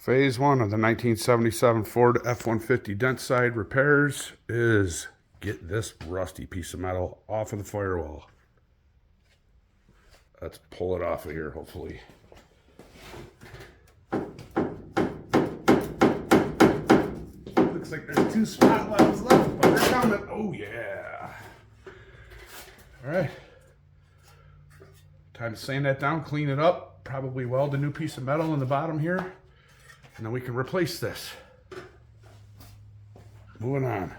Phase 1 of the 1977 Ford F150 DentSide repairs is get this rusty piece of metal off of the firewall. Let's pull it off of here, hopefully. Looks like there's 2 spot welds left, but they're coming. Oh yeah. All right. Time to sand that down, clean it up, probably weld a new piece of metal in the bottom here. And then we can replace this. Moving on.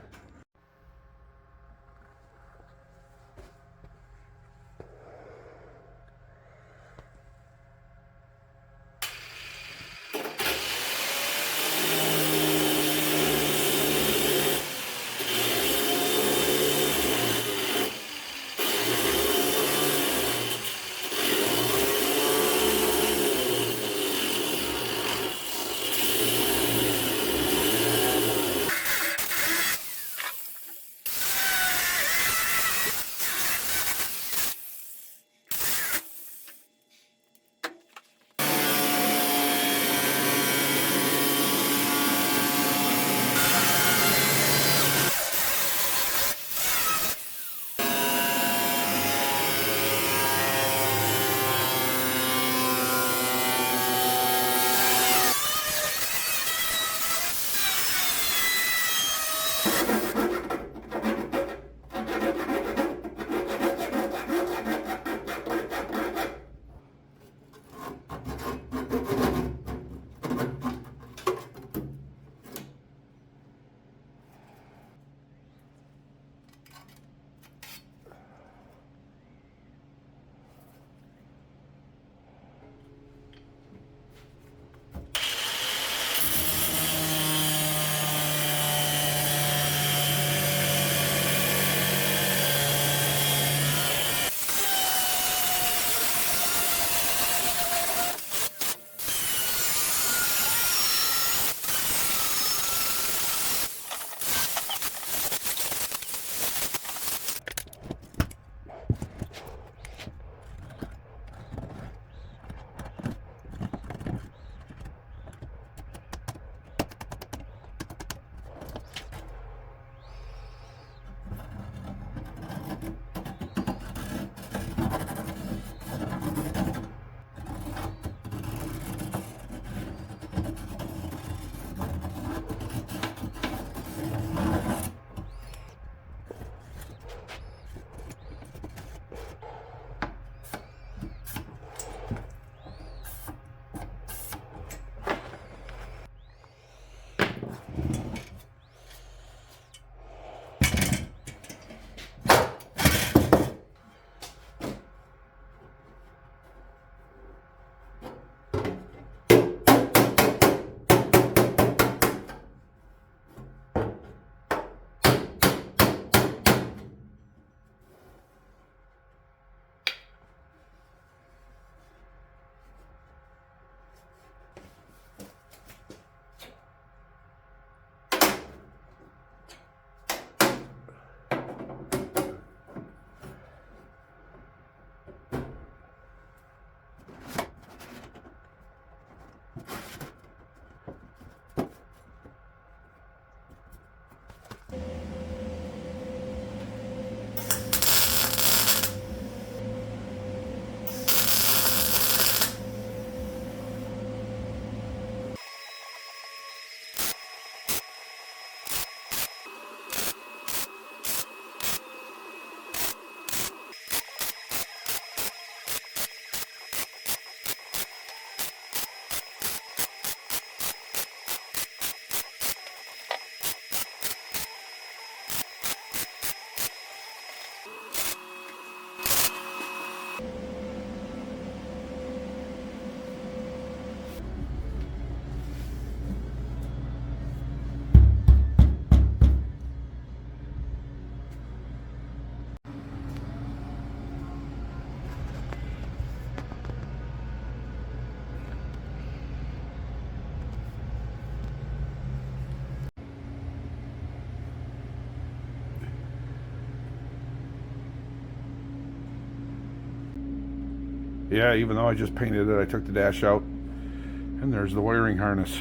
Yeah, even though I just painted it, I took the dash out, and there's the wiring harness.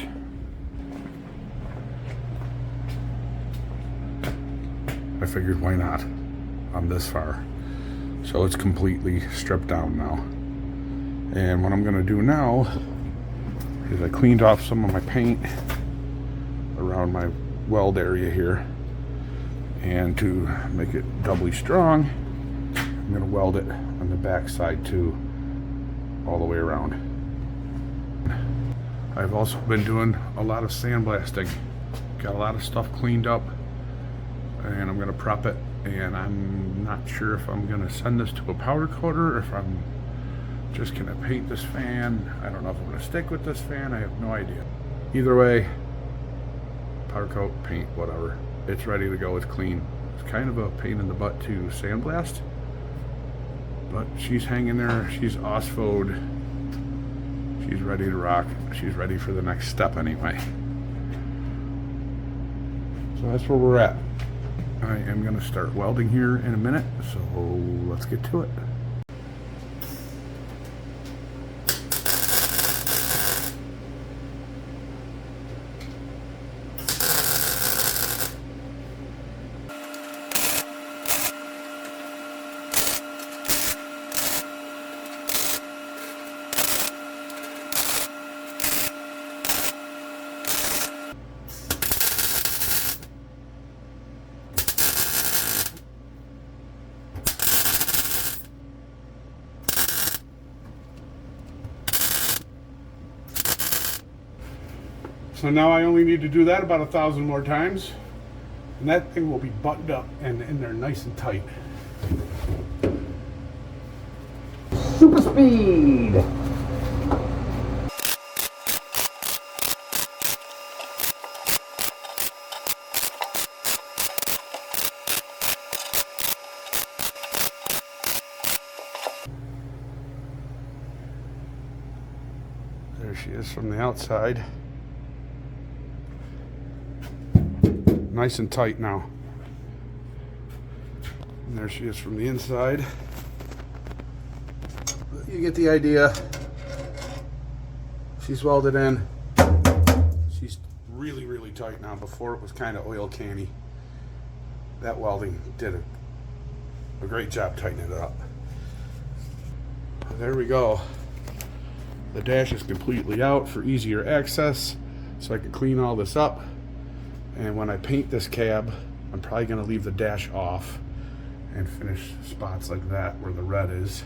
figured why not? I'm this far. So it's completely stripped down now. And what I'm gonna do now is I cleaned off some of my paint around my weld area here. And to make it doubly strong, I'm gonna weld it on the back side too, all the way around. I've also been doing a lot of sandblasting. Got a lot of stuff cleaned up, and I'm gonna prep it, and I'm not sure if I'm gonna send this to a powder coater or if I'm just gonna paint this fan. I don't know if I'm gonna stick with this fan, I have no idea. Either way, powder coat, paint, whatever. It's ready to go, it's clean. It's kind of a pain in the butt to sandblast, but she's hanging there, she's OSFO'd, she's ready to rock, she's ready for the next step anyway. So that's where we're at. I am gonna start welding here in a minute, so let's get to it. So now I only need to do that about 1,000 more times, and that thing will be buttoned up and in there nice and tight. Super speed! There she is from the outside. Nice and tight now. And there she is from the inside. You get the idea. She's welded in. She's really, really tight now. Before it was kind of oil canny. That welding did a great job tightening it up. There we go. The dash is completely out for easier access, so I can clean all this up. And when I paint this cab, I'm probably going to leave the dash off and finish spots like that where the red is.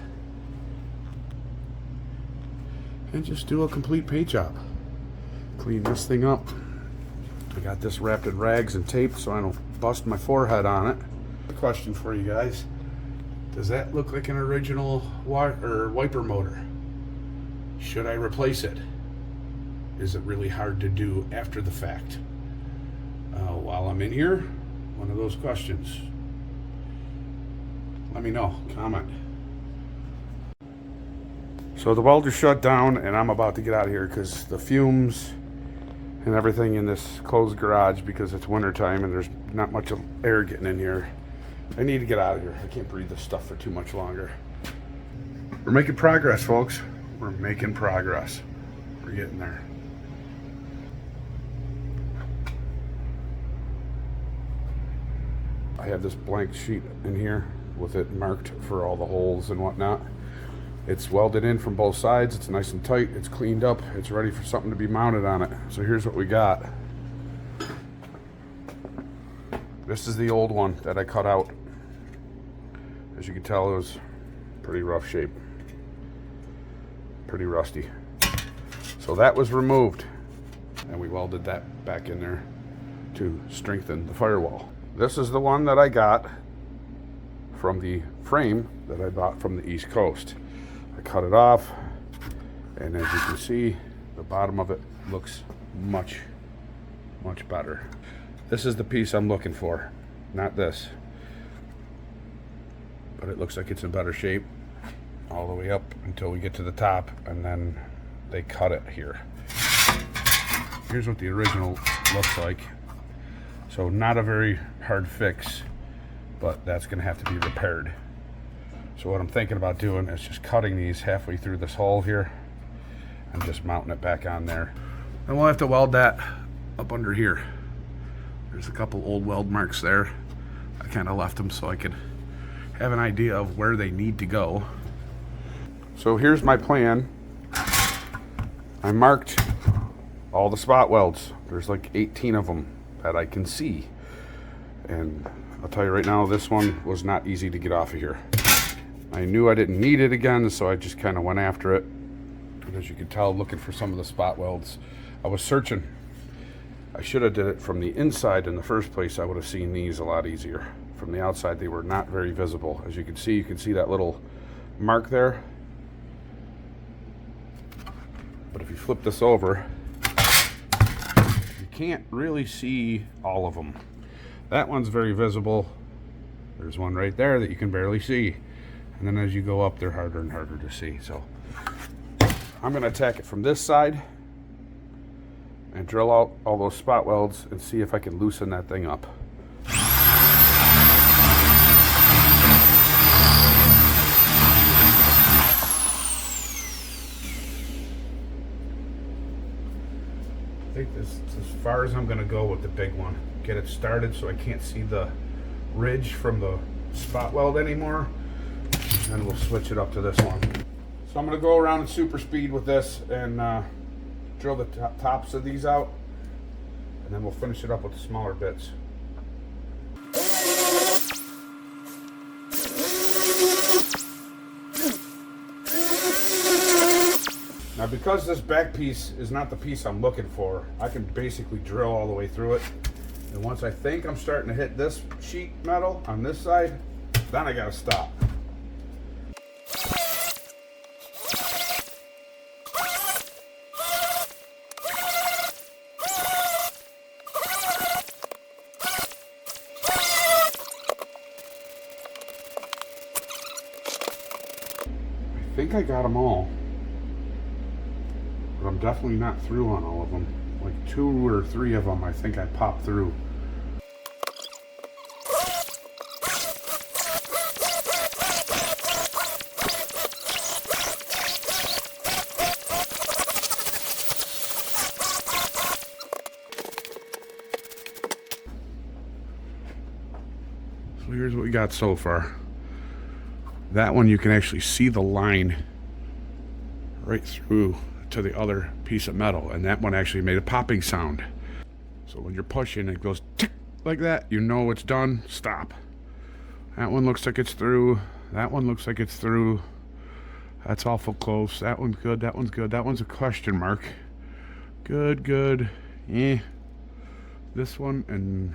And just do a complete paint job. Clean this thing up. I got this wrapped in rags and tape so I don't bust my forehead on it. A question for you guys. Does that look like an original wiper motor? Should I replace it? Is it really hard to do after the fact? While I'm in here, one of those questions. Let me know, comment. So the welder's shut down and I'm about to get out of here because the fumes and everything in this closed garage, because it's winter time and there's not much air getting in here. I need to get out of here. I can't breathe this stuff for too much longer. We're making progress, folks. We're making progress. We're getting there. I have this blank sheet in here with it marked for all the holes and whatnot. It's welded in from both sides. It's nice and tight. It's cleaned up. It's ready for something to be mounted on it. So here's what we got. This is the old one that I cut out. As you can tell, it was pretty rough shape. Pretty rusty. So that was removed. And we welded that back in there to strengthen the firewall. This is the one that I got from the frame that I bought from the East Coast. I cut it off, and as you can see, the bottom of it looks much, much better. This is the piece I'm looking for, not this. But it looks like it's in better shape all the way up until we get to the top, and then they cut it here. Here's what the original looks like. So not a very hard fix, but that's gonna have to be repaired. So what I'm thinking about doing is just cutting these halfway through this hole here and just mounting it back on there. And we'll have to weld that up under here. There's a couple old weld marks there. I kind of left them so I could have an idea of where they need to go. So here's my plan. I marked all the spot welds. There's like 18 of them that I can see. And I'll tell you right now, this one was not easy to get off of here. I knew I didn't need it again, so I just kind of went after it. And as you can tell, looking for some of the spot welds, I was searching. I should have did it from the inside in the first place. I would have seen these a lot easier. From the outside, they were not very visible. As you can see that little mark there. But if you flip this over, you can't really see all of them. That one's very visible. There's one right there that you can barely see. And then as you go up, they're harder and harder to see. So I'm going to attack it from this side and drill out all those spot welds and see if I can loosen that thing up. I think this is as far as I'm going to go with the big one. Get it started so I can't see the ridge from the spot weld anymore. And we'll switch it up to this one. So I'm going to go around in super speed with this and drill the tops of these out. And then we'll finish it up with the smaller bits. Now because this back piece is not the piece I'm looking for, I can basically drill all the way through it. And once I think I'm starting to hit this sheet metal on this side, then I gotta stop. I think I got them all. But I'm definitely not through on all of them. Like 2 or 3 of them I think I popped through. So here's what we got so far. That one you can actually see the line right through to the other piece of metal, and that one actually made a popping sound. So when you're pushing, it goes tick like that, you know it's done. Stop. That one looks like it's through. That one looks like it's through. That's awful close. That one's good. That one's good. That one's a question mark. Good, good. This one and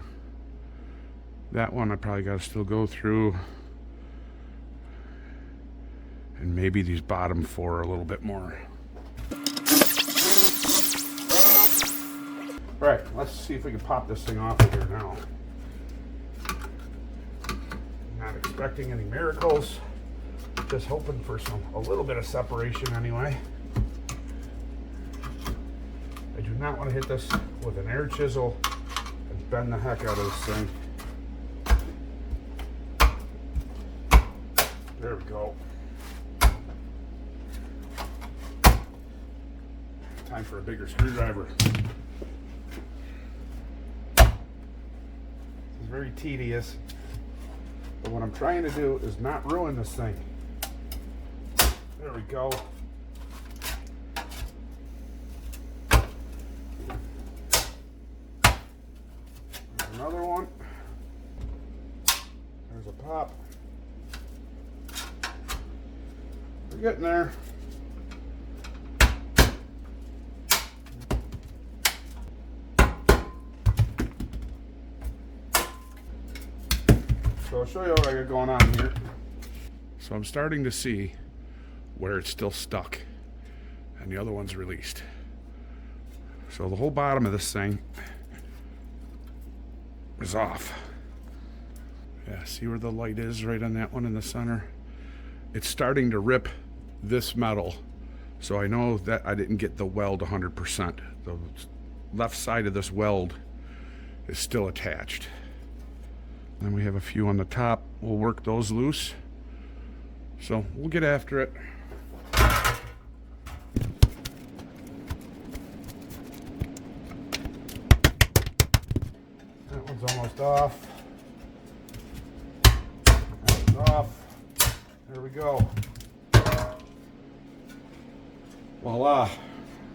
that one I probably got to still go through. And maybe these bottom 4 a little bit more. Right, let's see if we can pop this thing off of here now. Not expecting any miracles. Just hoping for a little bit of separation anyway. I do not want to hit this with an air chisel and bend the heck out of this thing. There we go. Time for a bigger screwdriver. This is very tedious, but what I'm trying to do is not ruin this thing. There we go. There's another one. There's a pop. We're getting there. So I'll show you what I got going on here. So I'm starting to see where it's still stuck and the other one's released. So the whole bottom of this thing is off. Yeah, see where the light is right on that one in the center? It's starting to rip this metal. So I know that I didn't get the weld 100%. The left side of this weld is still attached. Then we have a few on the top. We'll work those loose. So we'll get after it. That one's almost off. off. There we go. Voila.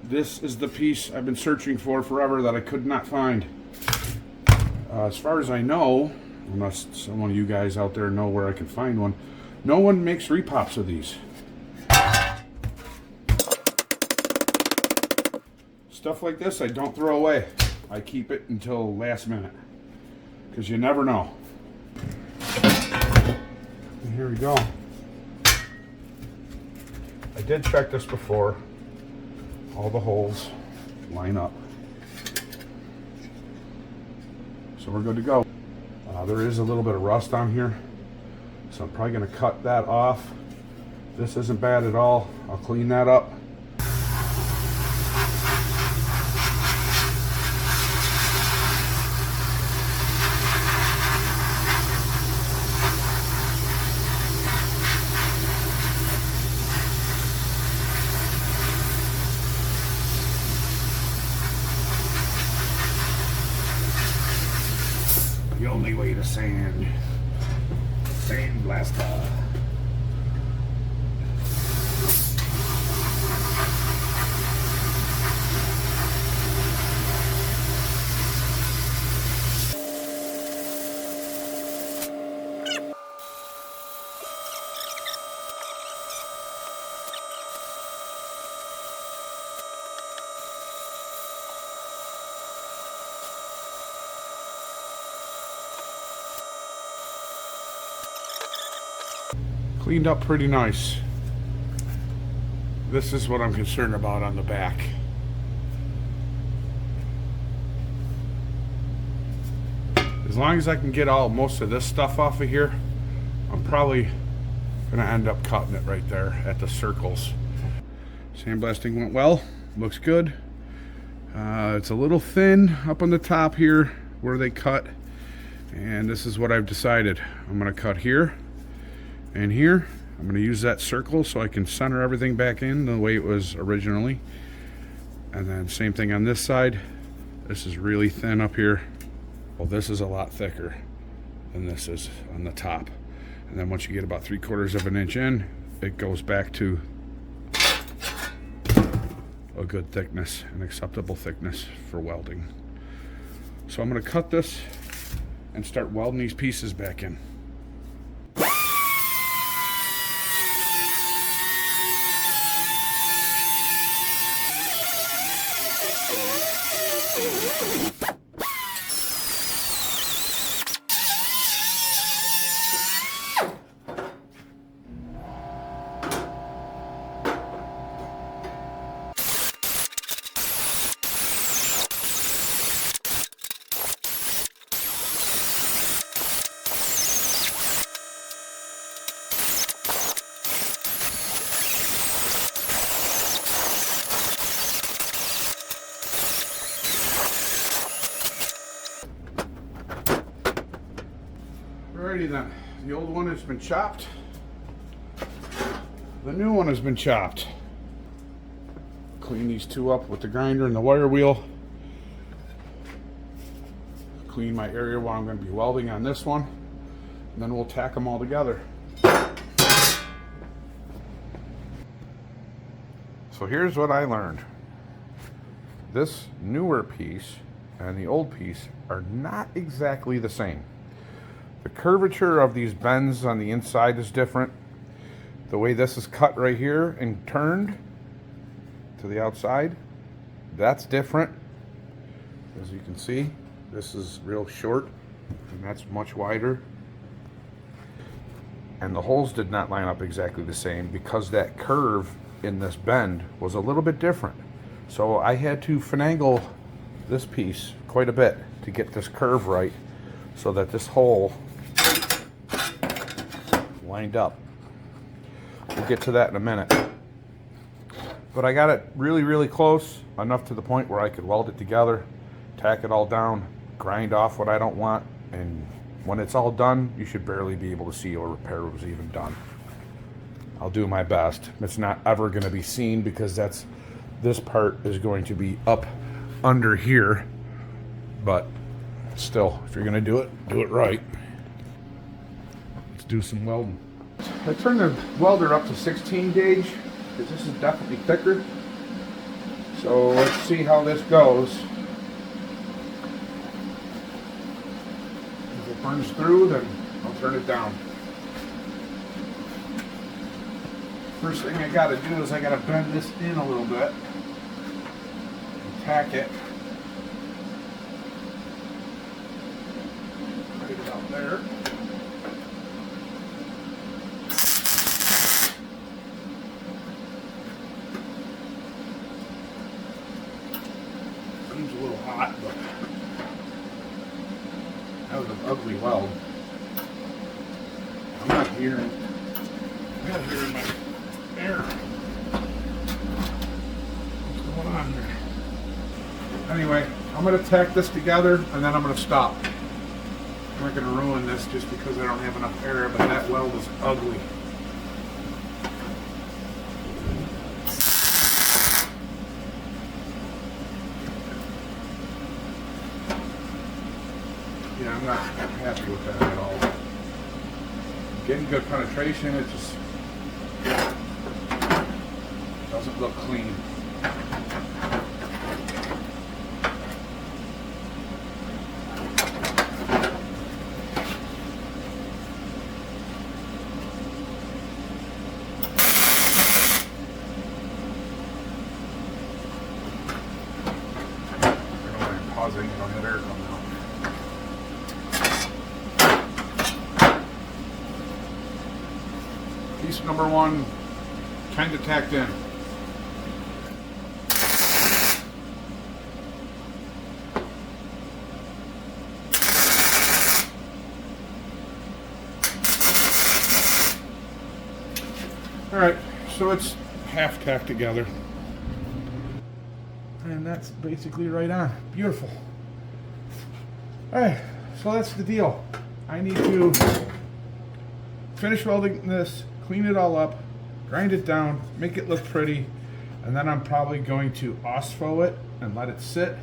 This is the piece I've been searching for forever that I could not find. As far as I know, unless someone of you guys out there know where I can find one, no one makes repops of these. Stuff like this I don't throw away. I keep it until last minute, because you never know. And here we go. I did check this before. All the holes line up. So we're good to go. There is a little bit of rust on here, so I'm probably going to cut that off. This isn't bad at all. I'll clean that up. The only way to sand blaster. Cleaned up pretty nice. This is what I'm concerned about on the back. As long as I can get most of this stuff off of here, I'm probably gonna end up cutting it right there at the circles. Sandblasting went well, looks good. It's a little thin up on the top here where they cut, and this is what I've decided. I'm gonna cut here and here. I'm going to use that circle so I can center everything back in the way it was originally. And then same thing on this side. This is really thin up here. Well, this is a lot thicker than this is on the top. And then once you get about 3/4 of an inch in, it goes back to a good thickness, an acceptable thickness for welding. So I'm going to cut this and start welding these pieces back in. Alrighty then, the old one has been chopped. The new one has been chopped. Clean these two up with the grinder and the wire wheel. Clean my area while I'm going to be welding on this one. And then we'll tack them all together. So here's what I learned. This newer piece and the old piece are not exactly the same. The curvature of these bends on the inside is different. The way this is cut right here and turned to the outside, that's different. As you can see, this is real short and that's much wider. And the holes did not line up exactly the same because that curve in this bend was a little bit different. So I had to finagle this piece quite a bit to get this curve right so that this hole lined up. We'll get to that in a minute. But I got it really, really close, enough to the point where I could weld it together, tack it all down, grind off what I don't want, and when it's all done, you should barely be able to see a repair was even done. I'll do my best. It's not ever going to be seen because this part is going to be up under here, but still, if you're going to do it right. Let's do some welding. I turned the welder up to 16 gauge because this is definitely thicker. So let's see how this goes. If it burns through, then I'll turn it down. First thing I gotta do is I gotta bend this in a little bit. Tack it. Put it out there. Seems a little hot, but that was an ugly weld. I'm not hearing my air. What's going on here? Anyway, I'm going to tack this together and then I'm going to stop. I'm not going to ruin this just because I don't have enough air, but that weld is ugly. Yeah, I'm not happy with that at all. Getting good penetration, it just doesn't look clean. Pausing, I don't have air coming out. Piece number one, kind of tacked in. Alright, so it's half tacked together. And that's basically right on. Beautiful. Alright, so that's the deal. I need to finish welding this, clean it all up, grind it down, make it look pretty, and then I'm probably going to OSFO it and let it sit,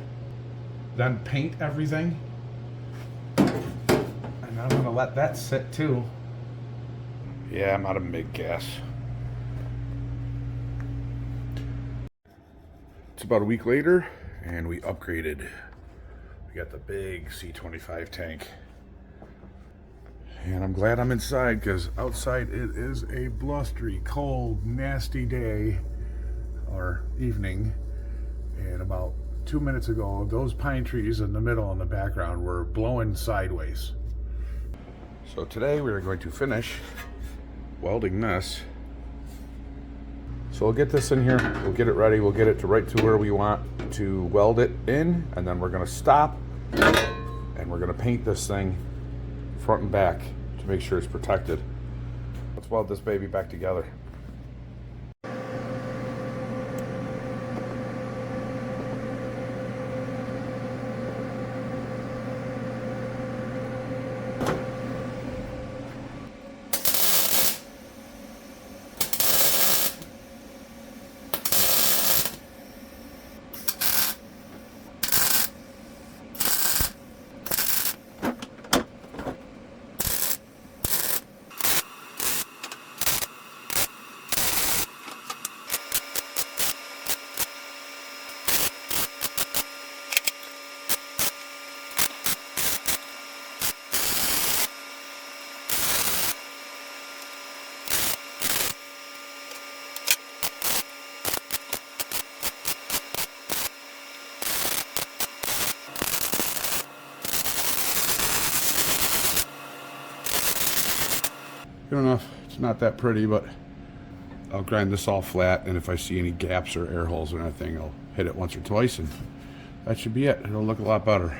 then paint everything, and I'm going to let that sit too. Yeah, I'm out of MIG gas. It's about a week later, and we upgraded. We got the big C25 tank. And I'm glad I'm inside, because outside it is a blustery, cold, nasty day, or evening. And about 2 minutes ago, those pine trees in the middle and the background were blowing sideways. So today we are going to finish welding this. So we'll get this in here, we'll get it ready, we'll get it to right to where we want to weld it in, and then we're gonna stop and we're gonna paint this thing front and back to make sure it's protected. Let's weld this baby back together. Good enough. It's not that pretty, but I'll grind this all flat, and if I see any gaps or air holes or anything, I'll hit it once or twice, and that should be it. It'll look a lot better.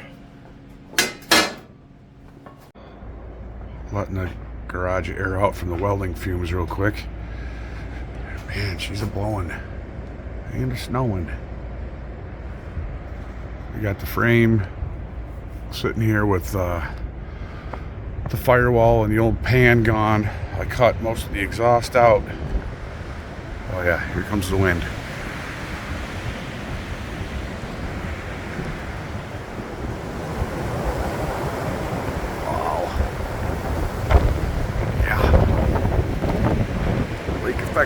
Letting the garage air out from the welding fumes real quick. Man, she's a blowing and a snowing. We got the frame sitting here with the firewall and the old pan gone. I cut most of the exhaust out. Oh yeah, here comes the wind. Wow. Yeah.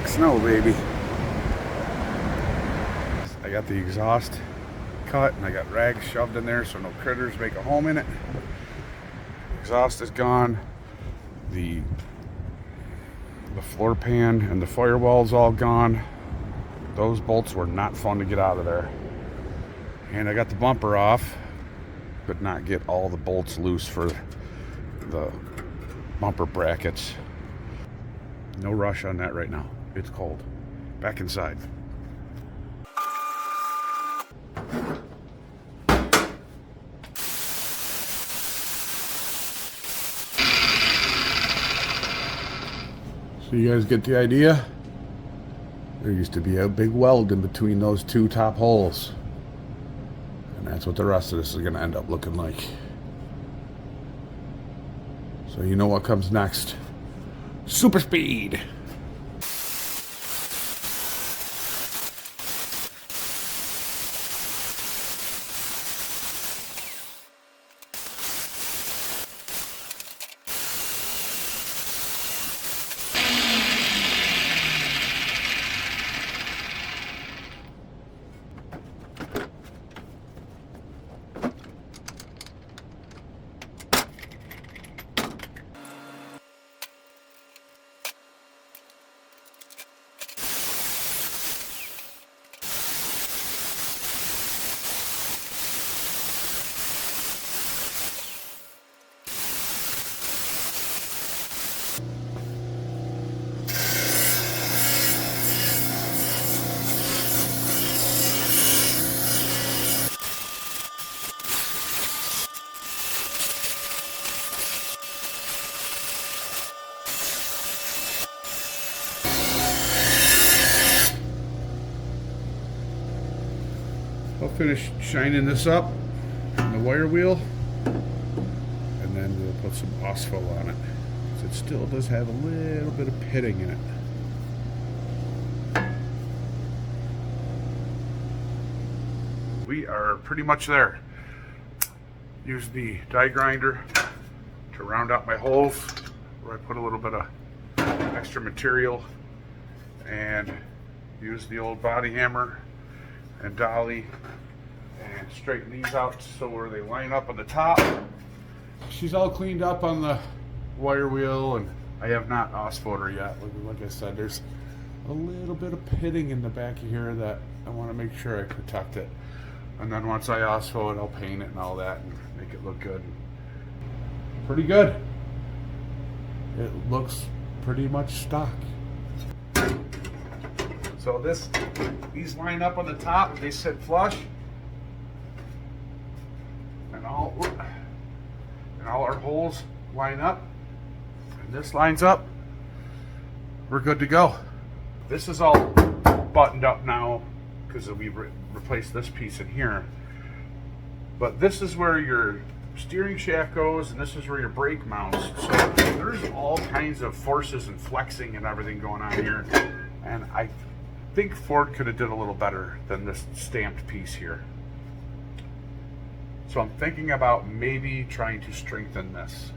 snow, baby. I got the exhaust cut and I got rags shoved in there so no critters make a home in it. Exhaust is gone. The floor pan and the firewall's all gone. Those bolts were not fun to get out of there. And I got the bumper off. Could not get all the bolts loose for the bumper brackets. No rush on that right now. It's cold. Back inside. So you guys get the idea? There used to be a big weld in between those two top holes. And that's what the rest of this is going to end up looking like. So you know what comes next. Super speed! I'll finish shining this up on the wire wheel, and then we'll put some asphalt on it. So it still does have a little bit of pitting in it. We are pretty much there. Use the die grinder to round out my holes where I put a little bit of extra material, and use the old body hammer and dolly and straighten these out so where they line up on the top. She's all cleaned up on the wire wheel, and I have not asphalted her yet. Like I said, there's a little bit of pitting in the back of here that I want to make sure I protect it. And then once I asphalt it, I'll paint it and all that and make it look good. Pretty good. It looks pretty much stock. So these line up on the top, they sit flush, and all our holes line up, and this lines up. We're good to go. This is all buttoned up now because we replaced this piece in here. But this is where your steering shaft goes, and this is where your brake mounts. So there's all kinds of forces and flexing and everything going on here, and I think Ford could have did a little better than this stamped piece here. So I'm thinking about maybe trying to strengthen this.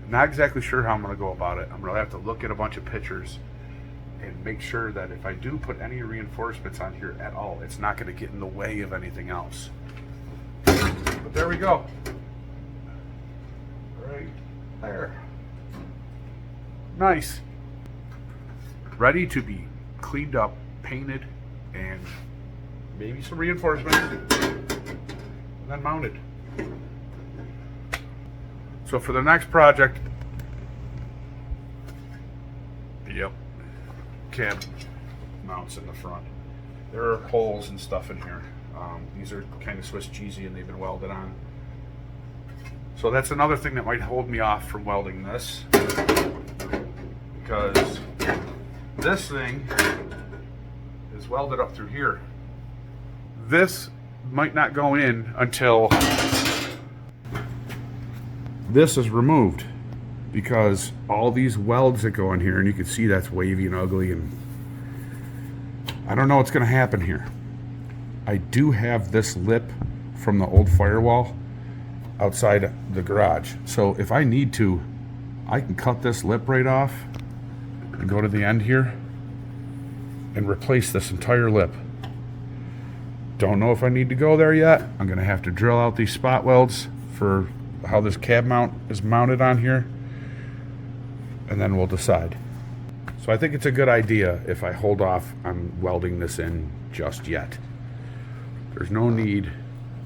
Not exactly sure how I'm going to go about it. I'm going to have to look at a bunch of pictures and make sure that if I do put any reinforcements on here at all, it's not going to get in the way of anything else. But there we go. Right there. Nice. Ready to be cleaned up, painted, and maybe some reinforcements, and then mounted. So for the next project, yep, cab mounts in the front. There are holes and stuff in here. These are kind of Swiss cheesy and they've been welded on. So that's another thing that might hold me off from welding this, because this thing is welded up through here. This might not go in until this is removed, because all these welds that go in here, and you can see that's wavy and ugly, and I don't know what's going to happen here. I do have this lip from the old Firewall outside the garage, so if I need to, I can cut this lip right off and go to the end here and replace this entire lip. Don't know if I need to go there yet. I'm gonna have to drill out these spot welds for how this cab mount is mounted on here, and then we'll decide. So I think it's a good idea if I hold off on welding this in just yet. There's no need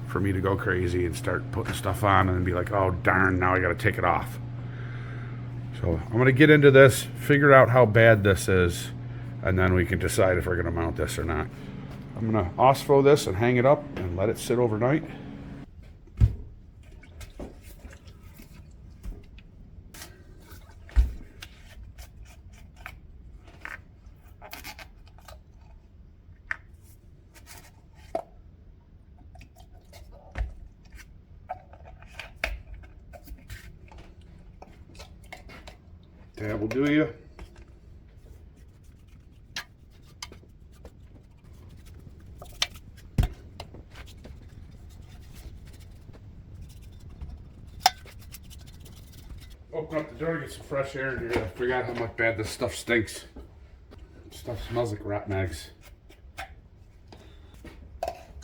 for me to go crazy and start putting stuff on and then be like, oh darn, now I gotta take it off. So I'm gonna get into this, figure out how bad this is, and then we can decide if we're gonna mount this or not. I'm gonna OSFO this and hang it up and let it sit overnight. That will do you. Open up the door to get some fresh air in here. I forgot how much bad this stuff stinks. Stuff smells like rotten eggs.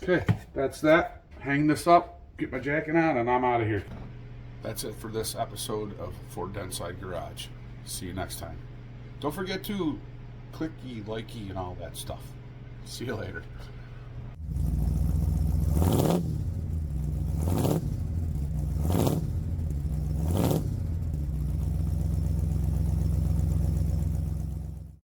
Okay, that's that. Hang this up, get my jacket on, and I'm out of here. That's it for this episode of Ford DentSide Garage. See you next time. Don't forget to clicky, likey, and all that stuff. See you later.